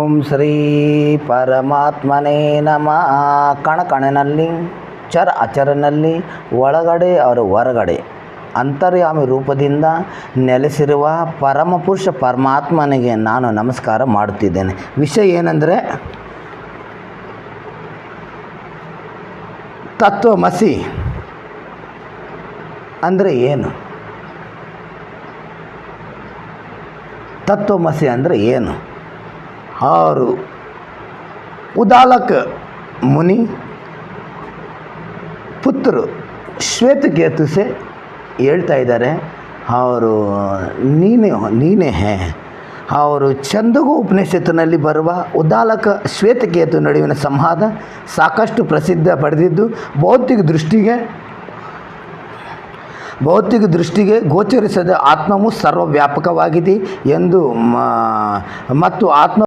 ಓಂ ಶ್ರೀ ಪರಮಾತ್ಮನೇ ನಮಃ. ಕಣಕಣನಲ್ಲಿ ಚರ ಅಚರನಲ್ಲಿ ಒಳಗಡೆ ಅವರು ಹೊರಗಡೆ ಅಂತರ್ಯಾಮಿ ರೂಪದಿಂದ ನೆಲೆಸಿರುವ ಪರಮಪುರುಷ ಪರಮಾತ್ಮನಿಗೆ ನಾನು ನಮಸ್ಕಾರ ಮಾಡುತ್ತಿದ್ದೇನೆ. ವಿಷಯ ಏನೆಂದರೆ, ತತ್ವಮಸಿ ಅಂದರೆ ಏನು? ತತ್ವಮಸಿ ಅಂದರೆ ಏನು? ಅವರು ಉದಾಲಕ ಮುನಿ ಪುತ್ರ ಶ್ವೇತಕೇತು ಸೆ ಹೇಳ್ತಾ ಇದ್ದಾರೆ, ಅವರು ನೀನೇ ಹೇ. ಅವರು ಚಂದಗು ಉಪನಿಷತ್ತಿನಲ್ಲಿ ಬರುವ ಉದಾಲಕ ಶ್ವೇತಕೇತು ನಡುವಿನ ಸಂವಾದ ಸಾಕಷ್ಟು ಪ್ರಸಿದ್ಧ ಪಡೆದಿದ್ದು ಭೌತಿಕ ದೃಷ್ಟಿಗೆ ಗೋಚರಿಸದ ಆತ್ಮವು ಸರ್ವವ್ಯಾಪಕವಾಗಿದೆ ಎಂದು ಮತ್ತು ಆತ್ಮ